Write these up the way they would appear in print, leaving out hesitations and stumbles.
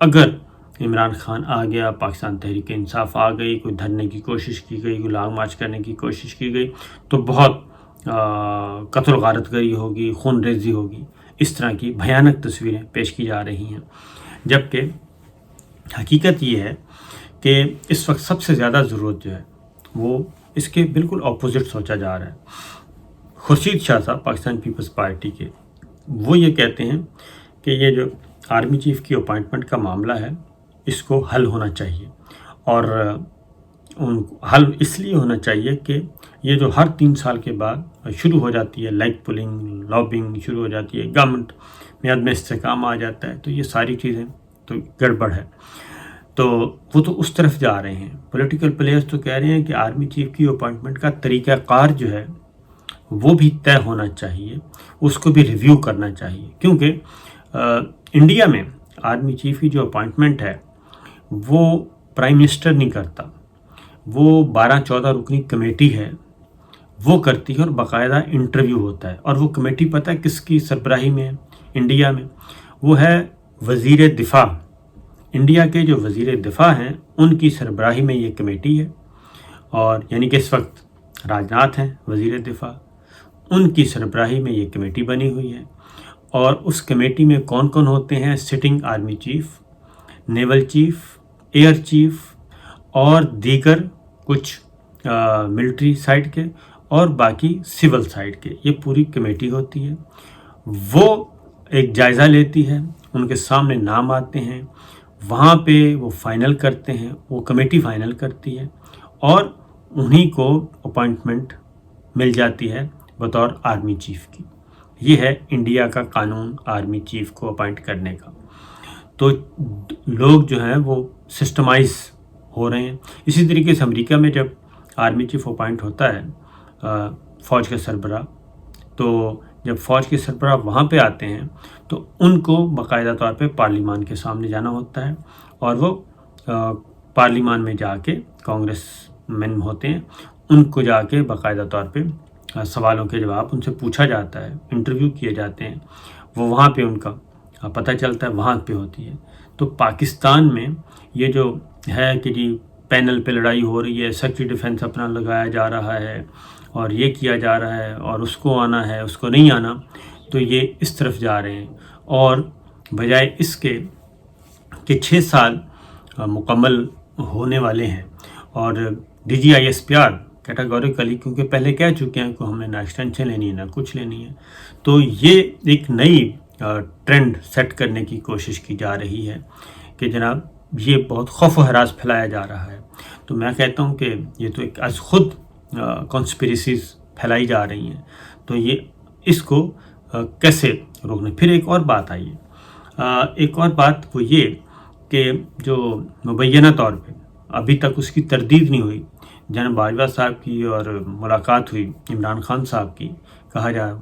اگر عمران خان آ گیا، پاکستان تحریک انصاف آ گئی، کوئی دھرنے کی کوشش کی گئی، کوئی لانگ مارچ کرنے کی کوشش کی گئی، تو بہت قتل و غارت گری ہوگی، خون ریزی ہوگی. اس طرح کی بھیانک تصویریں پیش کی جا رہی ہیں، جبکہ حقیقت یہ ہے کہ اس وقت سب سے زیادہ ضرورت جو ہے وہ اس کے بالکل اپوزٹ سوچا جا رہا ہے. خورشید شاہ صاحب پاکستان پیپلز پارٹی کے، وہ یہ کہتے ہیں کہ یہ جو آرمی چیف کی اپائنٹمنٹ کا معاملہ ہے اس کو حل ہونا چاہیے، اور حل اس لیے ہونا چاہیے کہ یہ جو ہر 3 سال کے بعد شروع ہو جاتی ہے لیگ پولنگ، لابنگ شروع ہو جاتی ہے، گورنمنٹ میعاد میں استحکام آ جاتا ہے، تو یہ ساری چیزیں تو گڑبڑ ہے. تو وہ تو اس طرف جا رہے ہیں. پولیٹیکل پلیئرز تو کہہ رہے ہیں کہ آرمی چیف کی اپائنٹمنٹ کا طریقہ کار جو ہے وہ بھی طے ہونا چاہیے، اس کو بھی ریویو کرنا چاہیے، کیونکہ انڈیا میں آرمی چیف کی جو اپائنٹمنٹ ہے وہ پرائم منسٹر نہیں کرتا، وہ 12-14 رکنی کمیٹی ہے وہ کرتی ہے، اور باقاعدہ انٹرویو ہوتا ہے. اور وہ کمیٹی پتہ ہے کس کی سربراہی میں ہے انڈیا میں؟ وہ ہے وزیر دفاع. انڈیا کے جو وزیر دفاع ہیں ان کی سربراہی میں یہ کمیٹی ہے، اور یعنی کہ اس وقت راجناتھ ہیں وزیر دفاع، ان کی سربراہی میں یہ کمیٹی بنی ہوئی ہے. اور اس کمیٹی میں کون کون ہوتے ہیں؟ Sitting army chief, naval chief, air chief اور دیگر کچھ ملٹری سائڈ کے اور باقی سول سائڈ کے، یہ پوری کمیٹی ہوتی ہے. وہ ایک جائزہ لیتی ہے، ان کے سامنے نام آتے ہیں، وہاں پہ وہ فائنل کرتے ہیں، وہ کمیٹی فائنل کرتی ہے، اور انہی کو اپائنٹمنٹ مل جاتی ہے بطور آرمی چیف کی. یہ ہے انڈیا کا قانون آرمی چیف کو اپائنٹ کرنے کا. تو لوگ جو ہیں وہ سسٹمائز ہو رہے ہیں. اسی طریقے سے امریکہ میں جب آرمی چیف اپائنٹ ہوتا ہے فوج کے سربراہ، تو جب فوج کے سربراہ وہاں پہ آتے ہیں تو ان کو باقاعدہ طور پہ پارلیمان کے سامنے جانا ہوتا ہے، اور وہ پارلیمان میں جا کے کانگریس مین ہوتے ہیں، ان کو جا کے باقاعدہ طور پہ سوالوں کے جواب ان سے پوچھا جاتا ہے، انٹرویو کیے جاتے ہیں، وہ وہاں پہ ان کا پتہ چلتا ہے، وہاں پہ ہوتی ہے. تو پاکستان میں یہ جو ہے کہ جی پینل پہ لڑائی ہو رہی ہے، سیکٹری ڈیفنس اپنا لگایا جا رہا ہے، اور یہ کیا جا رہا ہے، اور اس کو آنا ہے، اس کو نہیں آنا، تو یہ اس طرف جا رہے ہیں. اور بجائے اس کے کہ 6 سال مکمل ہونے والے ہیں، اور D G I S P R categorically, کیونکہ پہلے کہہ چکے ہیں کہ ہم نے نہ ایکسٹینشن لینی ہے نہ کچھ لینی ہے، تو یہ ایک نئی ٹرینڈ سیٹ کرنے کی کوشش کی جا رہی ہے کہ جناب یہ بہت خوف و ہراس پھیلایا جا رہا ہے. تو میں کہتا ہوں کہ یہ تو ایک از خود کانسپریسیز پھیلائی جا رہی ہیں، تو یہ اس کو کیسے روکنا. پھر ایک اور بات آئی ہے، ایک اور بات وہ یہ کہ جو مبینہ طور پہ ابھی تک اس کی تردید نہیں ہوئی، جناب باجوہ صاحب کی اور ملاقات ہوئی عمران خان صاحب کی، کہا جا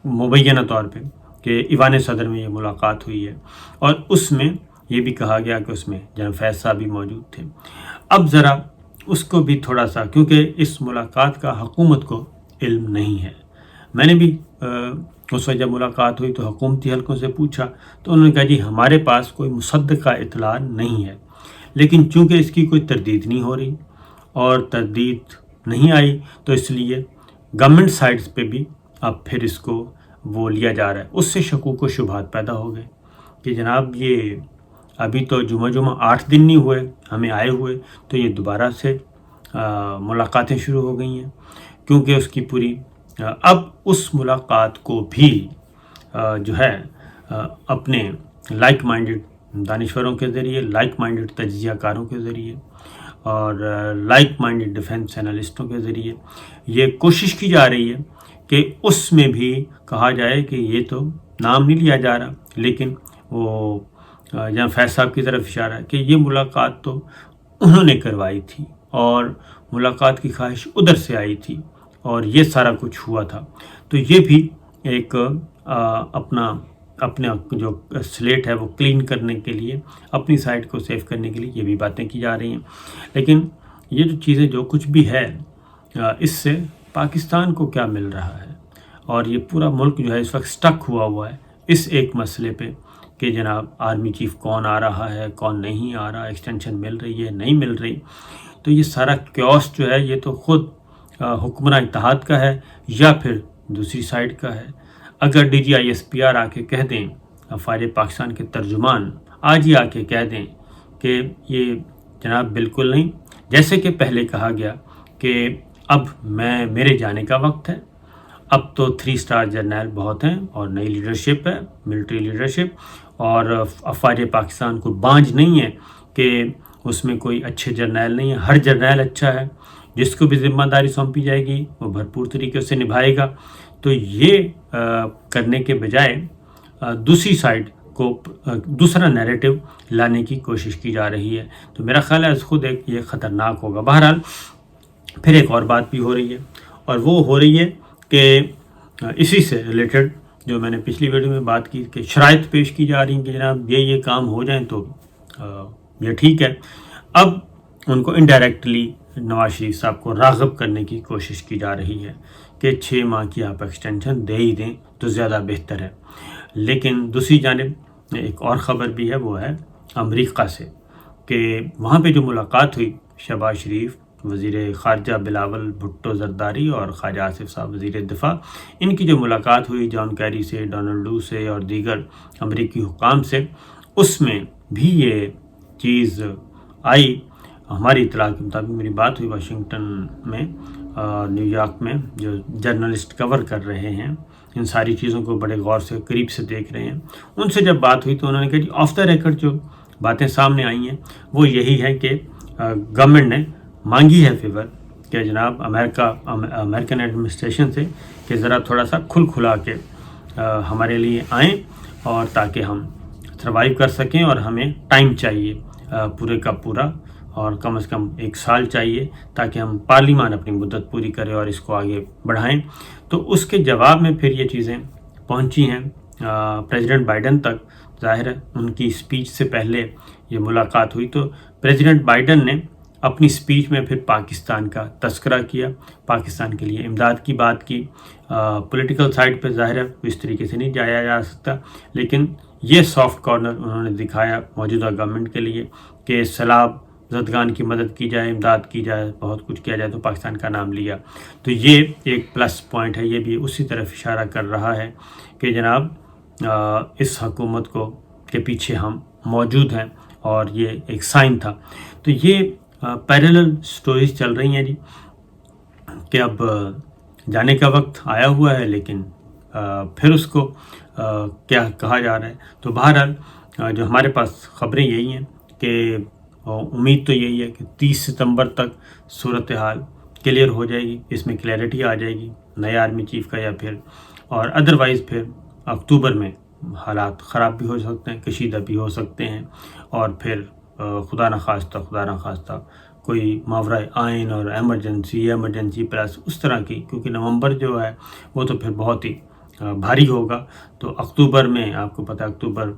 مبینہ طور پہ کہ ایوان صدر میں یہ ملاقات ہوئی ہے، اور اس میں یہ بھی کہا گیا کہ اس میں جناب فیض صاحب بھی موجود تھے. اب ذرا اس کو بھی تھوڑا سا، کیونکہ اس ملاقات کا حکومت کو علم نہیں ہے. میں نے بھی اس وقت جب ملاقات ہوئی تو حکومتی حلقوں سے پوچھا، تو انہوں نے کہا جی ہمارے پاس کوئی مصدقہ اطلاع نہیں ہے، لیکن چونکہ اس کی کوئی تردید نہیں ہو رہی اور تردید نہیں آئی، تو اس لیے گورنمنٹ سائڈز پہ بھی اب پھر اس کو وہ لیا جا رہا ہے. اس سے شکوک و شبہات پیدا ہو گئے کہ جناب یہ ابھی تو جمعہ 8 دن نہیں ہوئے ہمیں آئے ہوئے، تو یہ دوبارہ سے ملاقاتیں شروع ہو گئی ہیں، کیونکہ اس کی پوری اب اس ملاقات کو بھی جو ہے اپنے لائک مائنڈڈ دانشوروں کے ذریعے، لائک مائنڈڈ تجزیہ کاروں کے ذریعے اور لائک مائنڈڈ ڈیفنس انالسٹوں کے ذریعے یہ کوشش کی جا رہی ہے کہ اس میں بھی کہا جائے کہ یہ تو نام نہیں لیا جا رہا، لیکن وہ جہاں فیض صاحب کی طرف اشارہ ہے کہ یہ ملاقات تو انہوں نے کروائی تھی، اور ملاقات کی خواہش ادھر سے آئی تھی، اور یہ سارا کچھ ہوا تھا. تو یہ بھی ایک اپنا جو سلیٹ ہے وہ کلین کرنے کے لیے، اپنی سائڈ کو سیف کرنے کے لیے یہ بھی باتیں کی جا رہی ہیں. لیکن یہ جو چیزیں جو کچھ بھی ہے، اس سے پاکستان کو کیا مل رہا ہے، اور یہ پورا ملک جو ہے اس وقت سٹک ہوا ہے اس ایک مسئلے پہ کہ جناب آرمی چیف کون آ رہا ہے، کون نہیں آ رہا، ایکسٹینشن مل رہی ہے نہیں مل رہی. تو یہ سارا کیوس جو ہے یہ تو خود حکمراں اتحاد کا ہے یا پھر دوسری سائڈ کا ہے. اگر D G I S P R آ کے کہہ دیں، افواج پاکستان کے ترجمان آج ہی آ کے کہہ دیں کہ یہ جناب بالکل نہیں، جیسے کہ پہلے کہا گیا کہ اب میرے جانے کا وقت ہے، اب تو 3 اسٹار جرنیل بہت ہیں اور نئی لیڈرشپ ہے، ملٹری لیڈرشپ، اور افواج پاکستان کو بانجھ نہیں ہے کہ اس میں کوئی اچھے جرنیل نہیں ہے، ہر جرنیل اچھا ہے، جس کو بھی ذمہ داری سونپی جائے گی وہ بھرپور طریقے سے نبھائے گا. تو یہ کرنے کے بجائے دوسری سائڈ کو دوسرا نیریٹو لانے کی کوشش کی جا رہی ہے. تو میرا خیال ہے خود ایک یہ خطرناک ہوگا. بہرحال پھر ایک اور بات بھی ہو رہی ہے، اور وہ ہو رہی ہے کہ اسی سے ریلیٹڈ جو میں نے پچھلی ویڈیو میں بات کی کہ شرائط پیش کی جا رہی ہیں کہ جناب یہ کام ہو جائیں تو یہ ٹھیک ہے. اب ان کو انڈائریکٹلی نواز شریف صاحب کو راغب کرنے کی کوشش کی جا رہی ہے کہ 6 ماہ کی آپ ایکسٹینشن دے ہی دیں تو زیادہ بہتر ہے. لیکن دوسری جانب ایک اور خبر بھی ہے، وہ ہے امریکہ سے، کہ وہاں پہ جو ملاقات ہوئی شہباز شریف، وزیر خارجہ بلاول بھٹو زرداری اور خواجہ آصف صاحب وزیر دفاع، ان کی جو ملاقات ہوئی جان کیری سے، ڈونلڈ لو سے اور دیگر امریکی حکام سے، اس میں بھی یہ چیز آئی. ہماری اطلاع کے مطابق میری بات ہوئی واشنگٹن میں، نیو یارک میں، جو جرنلسٹ کور کر رہے ہیں ان ساری چیزوں کو بڑے غور سے قریب سے دیکھ رہے ہیں، ان سے جب بات ہوئی تو انہوں نے کہا جی آف دا ریکارڈ جو باتیں سامنے آئی ہیں وہ یہی ہے کہ گورنمنٹ نے مانگی ہے فیور کہ جناب امریکن ایڈمنسٹریشن سے کہ ذرا تھوڑا سا کھلا کے ہمارے لیے آئیں، اور تاکہ ہم سروائیو کر سکیں، اور ہمیں ٹائم چاہیے پورے کا پورا، اور کم از کم 1 سال چاہیے تاکہ ہم پارلیمان اپنی مدت پوری کریں اور اس کو آگے بڑھائیں. تو اس کے جواب میں پھر یہ چیزیں پہنچی ہیں پریزیڈنٹ بائیڈن تک. ظاہر ہے ان کی اسپیچ سے پہلے یہ ملاقات ہوئی، تو پریزیڈنٹ بائیڈن نے اپنی اسپیچ میں پھر پاکستان کا تذکرہ کیا، پاکستان کے لیے امداد کی بات کی. پولیٹیکل سائڈ پہ ظاہر ہے اس طریقے سے نہیں جایا جا سکتا، لیکن یہ سافٹ کارنر انہوں نے دکھایا موجودہ گورنمنٹ کے لیے کہ سیلاب زدگان کی مدد کی جائے، امداد کی جائے، بہت کچھ کیا جائے، تو پاکستان کا نام لیا. تو یہ ایک پلس پوائنٹ ہے، یہ بھی اسی طرف اشارہ کر رہا ہے کہ جناب اس حکومت کو کے پیچھے ہم موجود ہیں، اور یہ ایک سائن تھا. تو یہ پیرلل سٹوریز چل رہی ہیں جی، کہ اب جانے کا وقت آیا ہوا ہے، لیکن پھر اس کو کیا کہا جا رہا ہے. تو بہرحال جو ہمارے پاس خبریں یہی ہیں کہ امید تو یہی ہے کہ 30 ستمبر تک صورتحال کلیئر ہو جائے گی، اس میں کلیئرٹی آ جائے گی نئے آرمی چیف کا، یا پھر اور ادروائز پھر اکتوبر میں حالات خراب بھی ہو سکتے ہیں، کشیدہ بھی ہو سکتے ہیں، اور پھر خدا نخواستہ کوئی ماورائے آئین اور ایمرجنسی پلس اس طرح کی، کیونکہ نومبر جو ہے وہ تو پھر بہت ہی بھاری ہوگا. تو اکتوبر میں آپ کو پتہ اکتوبر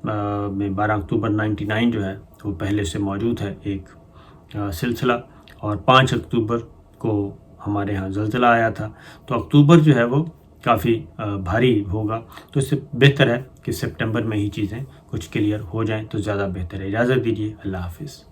میں 12 اکتوبر 99 جو ہے وہ پہلے سے موجود ہے ایک سلسلہ، اور 5 اکتوبر کو ہمارے ہاں زلزلہ آیا تھا. تو اکتوبر جو ہے وہ کافی بھاری ہوگا. تو اس سے بہتر ہے کہ سپٹمبر میں ہی چیزیں کچھ کلیئر ہو جائیں تو زیادہ بہتر ہے. اجازت دیجیے، اللہ حافظ.